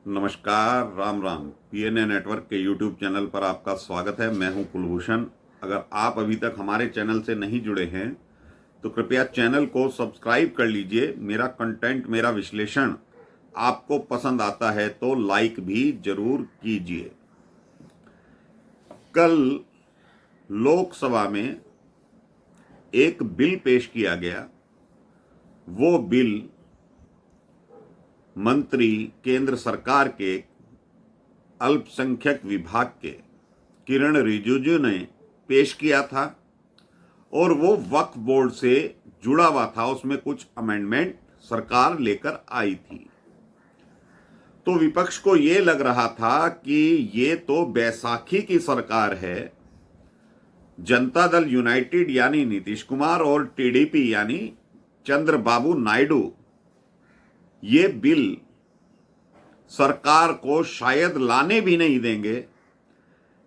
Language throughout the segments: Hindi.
नमस्कार, राम राम। पीएनए नेटवर्क के यूट्यूब चैनल पर आपका स्वागत है। मैं हूं कुलभूषण। अगर आप अभी तक हमारे चैनल से नहीं जुड़े हैं तो कृपया चैनल को सब्सक्राइब कर लीजिए। मेरा कंटेंट, मेरा विश्लेषण आपको पसंद आता है तो लाइक भी जरूर कीजिए। कल लोकसभा में एक बिल पेश किया गया। वो बिल मंत्री केंद्र सरकार के अल्पसंख्यक विभाग के किरण रिजिजू ने पेश किया था और वो वक्फ बोर्ड से जुड़ा हुआ था। उसमें कुछ अमेंडमेंट सरकार लेकर आई थी। तो विपक्ष को ये लग रहा था कि ये तो बैसाखी की सरकार है। जनता दल यूनाइटेड यानी नीतीश कुमार और टीडीपी यानी चंद्रबाबू नायडू ये बिल सरकार को शायद लाने भी नहीं देंगे।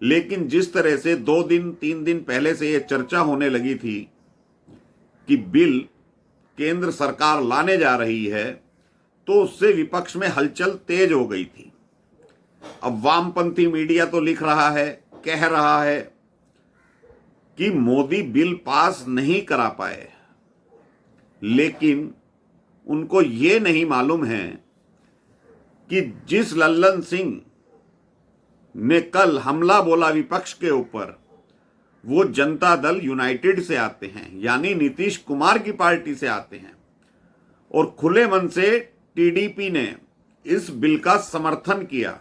लेकिन जिस तरह से 2-3 दिन पहले से ये चर्चा होने लगी थी कि बिल केंद्र सरकार लाने जा रही है, तो उससे विपक्ष में हलचल तेज हो गई थी। अब वामपंथी मीडिया तो लिख रहा है, कह रहा है कि मोदी बिल पास नहीं करा पाए, लेकिन उनको ये नहीं मालूम है कि जिस लल्लन सिंह ने कल हमला बोला विपक्ष के ऊपर, वो जनता दल यूनाइटेड से आते हैं, यानी नीतीश कुमार की पार्टी से आते हैं। और खुले मन से टीडीपी ने इस बिल का समर्थन किया।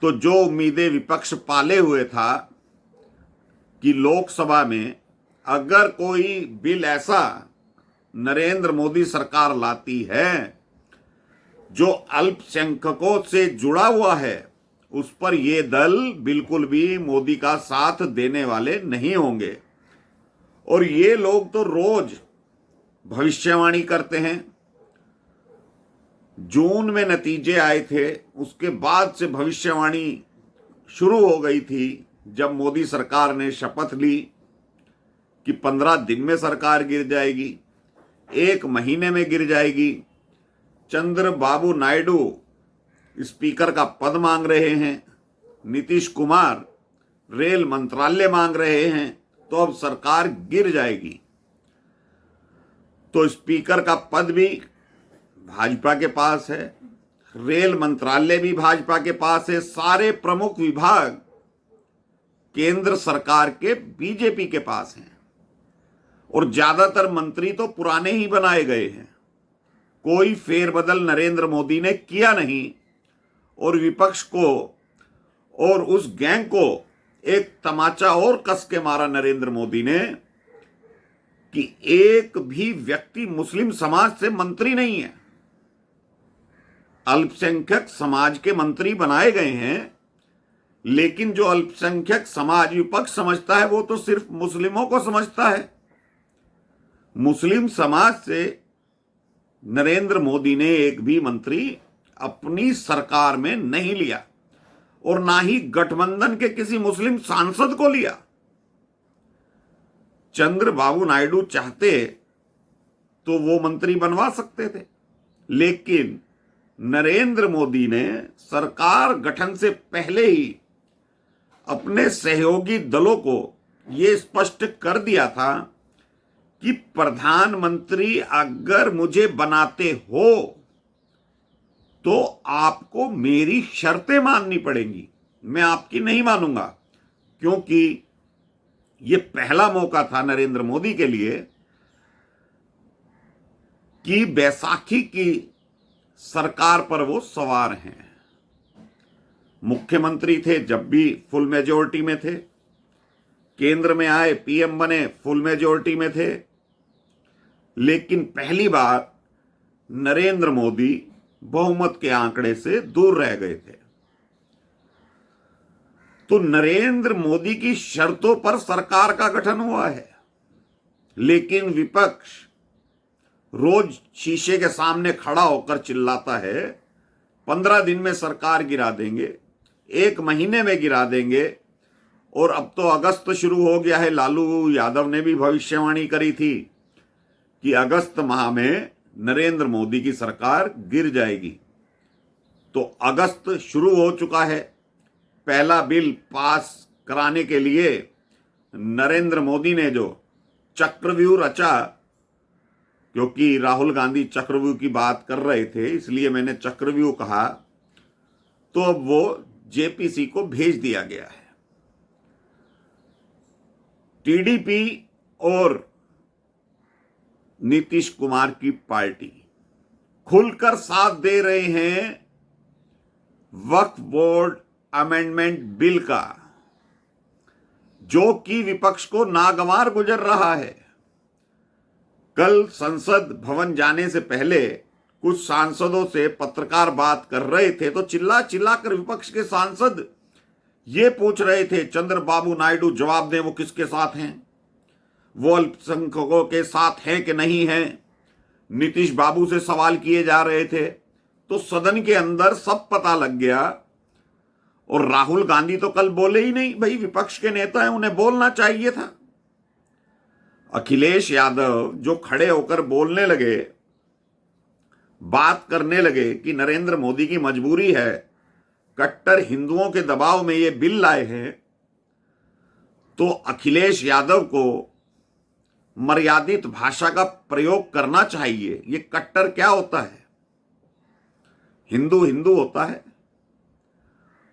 तो जो उम्मीदें विपक्ष पाले हुए था कि लोकसभा में अगर कोई बिल ऐसा नरेंद्र मोदी सरकार लाती है जो अल्पसंख्यकों से जुड़ा हुआ है, उस पर ये दल बिल्कुल भी मोदी का साथ देने वाले नहीं होंगे। और ये लोग तो रोज भविष्यवाणी करते हैं। जून में नतीजे आए थे, उसके बाद से भविष्यवाणी शुरू हो गई थी। जब मोदी सरकार ने शपथ ली कि 15 दिन में सरकार गिर जाएगी, 1 महीने में गिर जाएगी। चंद्रबाबू नायडू स्पीकर का पद मांग रहे हैं, नीतीश कुमार रेल मंत्रालय मांग रहे हैं, तो अब सरकार गिर जाएगी। तो स्पीकर का पद भी भाजपा के पास है, रेल मंत्रालय भी भाजपा के पास है, सारे प्रमुख विभाग केंद्र सरकार के बीजेपी के पास हैं और ज्यादातर मंत्री तो पुराने ही बनाए गए हैं। कोई फेरबदल नरेंद्र मोदी ने किया नहीं। और विपक्ष को और उस गैंग को एक तमाचा और कस के मारा नरेंद्र मोदी ने कि एक भी व्यक्ति मुस्लिम समाज से मंत्री नहीं है। अल्पसंख्यक समाज के मंत्री बनाए गए हैं, लेकिन जो अल्पसंख्यक समाज विपक्ष समझता है वो तो सिर्फ मुस्लिमों को समझता है। मुस्लिम समाज से नरेंद्र मोदी ने एक भी मंत्री अपनी सरकार में नहीं लिया और ना ही गठबंधन के किसी मुस्लिम सांसद को लिया। चंद्रबाबू नायडू चाहते तो वो मंत्री बनवा सकते थे, लेकिन नरेंद्र मोदी ने सरकार गठन से पहले ही अपने सहयोगी दलों को ये स्पष्ट कर दिया था कि प्रधानमंत्री अगर मुझे बनाते हो तो आपको मेरी शर्तें माननी पड़ेंगी, मैं आपकी नहीं मानूंगा। क्योंकि ये पहला मौका था नरेंद्र मोदी के लिए कि बैसाखी की सरकार पर वो सवार हैं। मुख्यमंत्री थे जब भी फुल मेजोरिटी में थे, केंद्र में आए पीएम बने फुल मेजोरिटी में थे, लेकिन पहली बार नरेंद्र मोदी बहुमत के आंकड़े से दूर रह गए थे। तो नरेंद्र मोदी की शर्तों पर सरकार का गठन हुआ है, लेकिन विपक्ष रोज शीशे के सामने खड़ा होकर चिल्लाता है 15 दिन में सरकार गिरा देंगे, 1 महीने में गिरा देंगे। और अब तो अगस्त शुरू हो गया है। लालू यादव ने भी भविष्यवाणी करी थी कि अगस्त माह में नरेंद्र मोदी की सरकार गिर जाएगी। तो अगस्त शुरू हो चुका है। पहला बिल पास कराने के लिए नरेंद्र मोदी ने जो चक्रव्यूह रचा, क्योंकि राहुल गांधी चक्रव्यूह की बात कर रहे थे इसलिए मैंने चक्रव्यूह कहा, तो अब वो जेपीसी को भेज दिया गया है। टीडीपी और नीतीश कुमार की पार्टी खुलकर साथ दे रहे हैं वक्फ बोर्ड अमेंडमेंट बिल का, जो कि विपक्ष को नागवार गुजर रहा है। कल संसद भवन जाने से पहले कुछ सांसदों से पत्रकार बात कर रहे थे तो चिल्ला चिल्ला कर विपक्ष के सांसद ये पूछ रहे थे, चंद्रबाबू नायडू जवाब दें वो किसके साथ हैं, वो अल्पसंख्यकों के साथ हैं कि नहीं हैं। नीतीश बाबू से सवाल किए जा रहे थे तो सदन के अंदर सब पता लग गया। और राहुल गांधी तो कल बोले ही नहीं, भाई विपक्ष के नेता हैं उन्हें बोलना चाहिए था। अखिलेश यादव जो खड़े होकर बोलने लगे, बात करने लगे कि नरेंद्र मोदी की मजबूरी है, कट्टर हिंदुओं के दबाव में ये बिल लाए हैं, तो अखिलेश यादव को मर्यादित भाषा का प्रयोग करना चाहिए। ये कट्टर क्या होता है? हिंदू हिंदू होता है,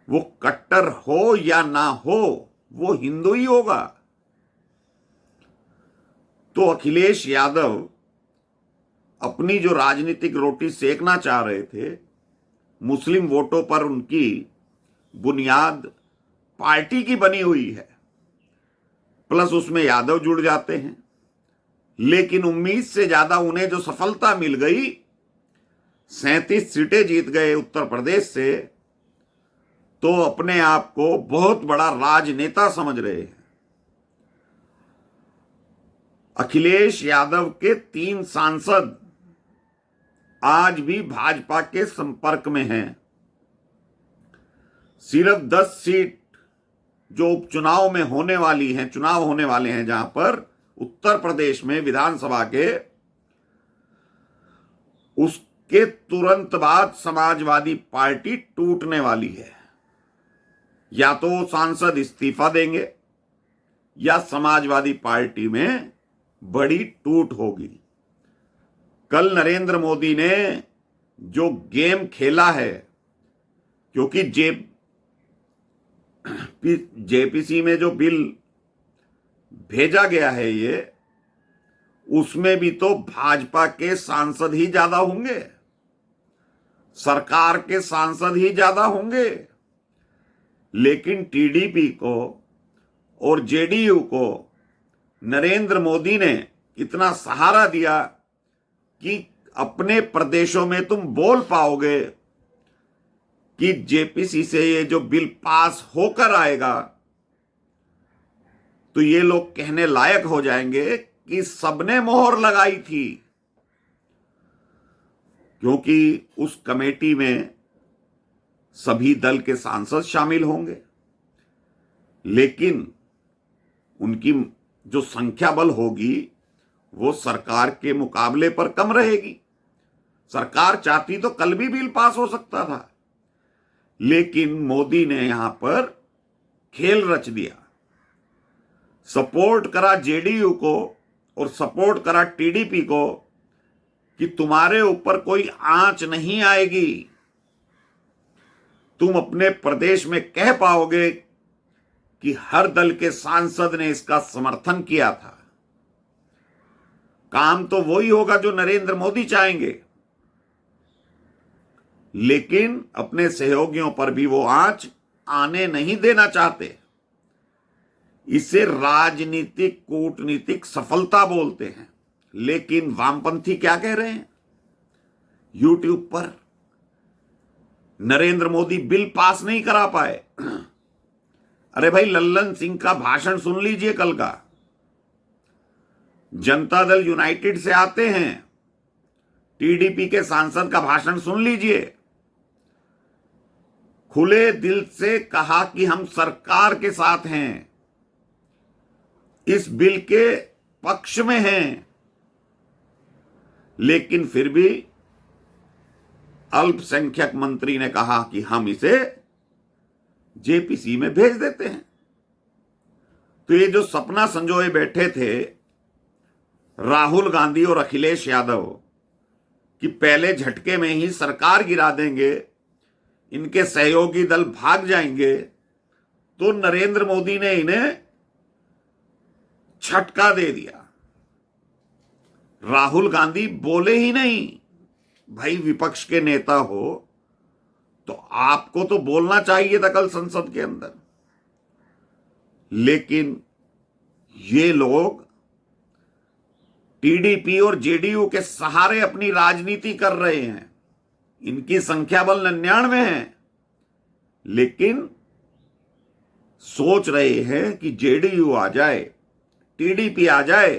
वो कट्टर हो या ना हो वो हिंदू ही होगा। तो अखिलेश यादव अपनी जो राजनीतिक रोटी सेकना चाह रहे थे, मुस्लिम वोटों पर उनकी बुनियाद पार्टी की बनी हुई है, प्लस उसमें यादव जुड़ जाते हैं। लेकिन उम्मीद से ज्यादा उन्हें जो सफलता मिल गई, 37 सीटें जीत गए उत्तर प्रदेश से, तो अपने आप को बहुत बड़ा राजनेता समझ रहे हैं। अखिलेश यादव के 3 सांसद आज भी भाजपा के संपर्क में हैं। सिर्फ 10 सीट जो उपचुनाव में होने वाली हैं, चुनाव होने वाले हैं, जहां पर उत्तर प्रदेश में विधानसभा के, उसके तुरंत बाद समाजवादी पार्टी टूटने वाली है। या तो वो सांसद इस्तीफा देंगे या समाजवादी पार्टी में बड़ी टूट होगी। कल नरेंद्र मोदी ने जो गेम खेला है, क्योंकि जेपीसी में जो बिल भेजा गया है ये, उसमें भी तो भाजपा के सांसद ही ज्यादा होंगे, सरकार के सांसद ही ज्यादा होंगे। लेकिन टीडीपी को और जेडीयू को नरेंद्र मोदी ने इतना सहारा दिया कि अपने प्रदेशों में तुम बोल पाओगे कि जेपीसी से ये जो बिल पास होकर आएगा तो ये लोग कहने लायक हो जाएंगे कि सबने मोहर लगाई थी, क्योंकि उस कमेटी में सभी दल के सांसद शामिल होंगे। लेकिन उनकी जो संख्या बल होगी वो सरकार के मुकाबले पर कम रहेगी। सरकार चाहती तो कल भी बिल पास हो सकता था, लेकिन मोदी ने यहां पर खेल रच दिया। सपोर्ट करा जेडीयू को और सपोर्ट करा टीडीपी को कि तुम्हारे ऊपर कोई आंच नहीं आएगी, तुम अपने प्रदेश में कह पाओगे कि हर दल के सांसद ने इसका समर्थन किया था। काम तो वही होगा जो नरेंद्र मोदी चाहेंगे, लेकिन अपने सहयोगियों पर भी वो आंच आने नहीं देना चाहते। इसे राजनीतिक कूटनीतिक सफलता बोलते हैं। लेकिन वामपंथी क्या कह रहे हैं यूट्यूब पर? नरेंद्र मोदी बिल पास नहीं करा पाए। अरे भाई, लल्लन सिंह का भाषण सुन लीजिए कल का। जनता दल यूनाइटेड से आते हैं, टीडीपी के सांसद का भाषण सुन लीजिए। खुले दिल से कहा कि हम सरकार के साथ हैं, इस बिल के पक्ष में हैं, लेकिन फिर भी अल्पसंख्यक मंत्री ने कहा कि हम इसे जेपीसी में भेज देते हैं। तो ये जो सपना संजोए बैठे थे राहुल गांधी और अखिलेश यादव कि पहले झटके में ही सरकार गिरा देंगे, इनके सहयोगी दल भाग जाएंगे, तो नरेंद्र मोदी ने इन्हें झटका दे दिया। राहुल गांधी बोले ही नहीं। भाई विपक्ष के नेता हो तो आपको तो बोलना चाहिए था कल संसद के अंदर, लेकिन ये लोग टीडीपी और जेडीयू के सहारे अपनी राजनीति कर रहे हैं। इनकी संख्या बल 99 है, लेकिन सोच रहे हैं कि जेडीयू आ जाए, टीडीपी आ जाए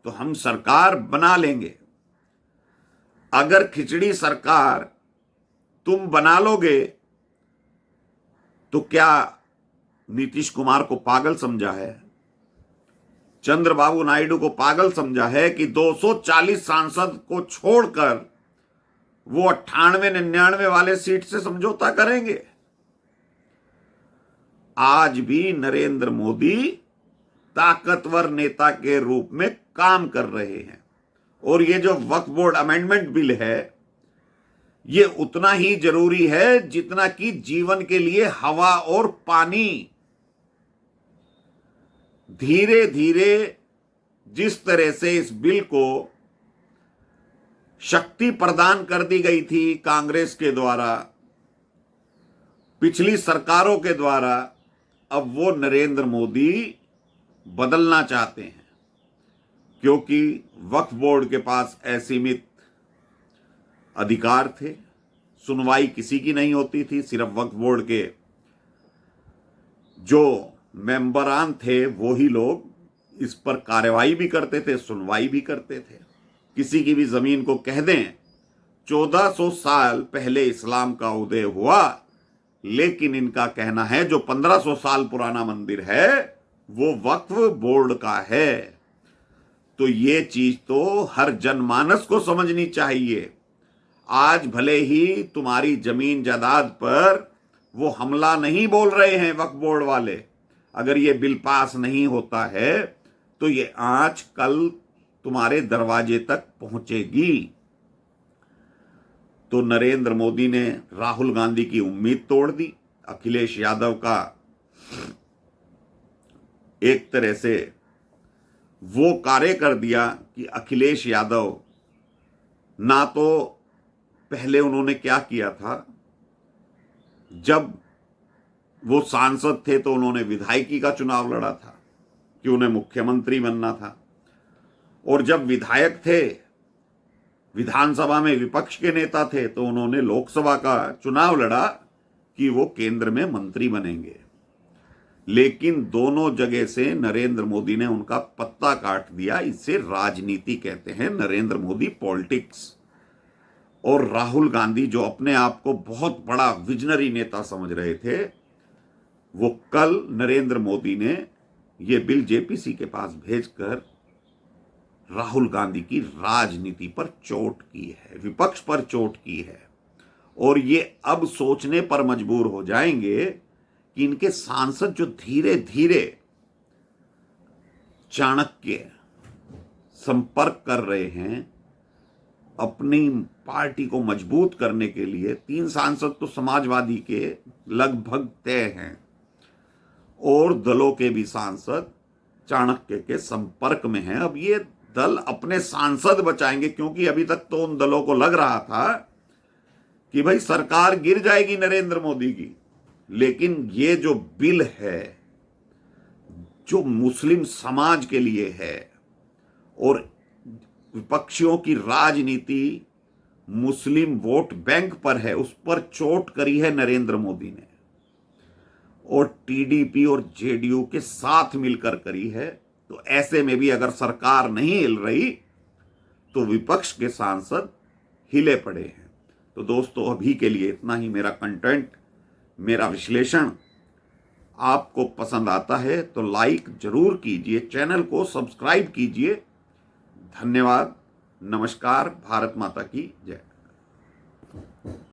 तो हम सरकार बना लेंगे। अगर खिचड़ी सरकार तुम बना लोगे तो क्या नीतीश कुमार को पागल समझा है, चंद्रबाबू नायडू को पागल समझा है कि 240 सांसद को छोड़कर वो 98-99 वाले सीट से समझौता करेंगे? आज भी नरेंद्र मोदी ताकतवर नेता के रूप में काम कर रहे हैं। और ये जो वक्फ बोर्ड अमेंडमेंट बिल है, ये उतना ही जरूरी है जितना कि जीवन के लिए हवा और पानी। धीरे धीरे जिस तरह से इस बिल को शक्ति प्रदान कर दी गई थी कांग्रेस के द्वारा, पिछली सरकारों के द्वारा, अब वो नरेंद्र मोदी बदलना चाहते हैं, क्योंकि वक्फ बोर्ड के पास असीमित अधिकार थे। सुनवाई किसी की नहीं होती थी, सिर्फ वक्फ बोर्ड के जो मेंबरान थे वो ही लोग इस पर कार्रवाई भी करते थे, सुनवाई भी करते थे। किसी की भी जमीन को कह दें 1400 साल पहले इस्लाम का उदय हुआ, लेकिन इनका कहना है जो 1500 साल पुराना मंदिर है वो वक्फ बोर्ड का है। तो ये चीज तो हर जनमानस को समझनी चाहिए। आज भले ही तुम्हारी जमीन जायदाद पर वो हमला नहीं बोल रहे हैं वक्फ बोर्ड वाले, अगर ये बिल पास नहीं होता है तो ये आंच कल तुम्हारे दरवाजे तक पहुंचेगी। तो नरेंद्र मोदी ने राहुल गांधी की उम्मीद तोड़ दी। अखिलेश यादव का एक तरह से वो कार्य कर दिया कि अखिलेश यादव ना तो पहले उन्होंने क्या किया था, जब वो सांसद थे तो उन्होंने विधायकी का चुनाव लड़ा था कि उन्हें मुख्यमंत्री बनना था, और जब विधायक थे विधानसभा में विपक्ष के नेता थे तो उन्होंने लोकसभा का चुनाव लड़ा कि वो केंद्र में मंत्री बनेंगे। लेकिन दोनों जगह से नरेंद्र मोदी ने उनका पत्ता काट दिया। इसे राजनीति कहते हैं, नरेंद्र मोदी पॉलिटिक्स। और राहुल गांधी जो अपने आप को बहुत बड़ा विजनरी नेता समझ रहे थे, वो कल नरेंद्र मोदी ने ये बिल जेपीसी के पास भेजकर राहुल गांधी की राजनीति पर चोट की है, विपक्ष पर चोट की है। और ये अब सोचने पर मजबूर हो जाएंगे कि इनके सांसद जो धीरे धीरे चाणक्य संपर्क कर रहे हैं अपनी पार्टी को मजबूत करने के लिए, 3 सांसद तो समाजवादी के लगभग तय हैं और दलों के भी सांसद चाणक्य के संपर्क में हैं। अब ये दल अपने सांसद बचाएंगे, क्योंकि अभी तक तो उन दलों को लग रहा था कि भाई सरकार गिर जाएगी नरेंद्र मोदी की। लेकिन ये जो बिल है जो मुस्लिम समाज के लिए है और विपक्षियों की राजनीति मुस्लिम वोट बैंक पर है, उस पर चोट करी है नरेंद्र मोदी ने और टीडीपी और जेडीयू के साथ मिलकर करी है। तो ऐसे में भी अगर सरकार नहीं हिल रही तो विपक्ष के सांसद हिले पड़े हैं। तो दोस्तों अभी के लिए इतना ही। मेरा कंटेंट, मेरा विश्लेषण आपको पसंद आता है तो लाइक जरूर कीजिए, चैनल को सब्सक्राइब कीजिए। धन्यवाद। नमस्कार। भारत माता की जय।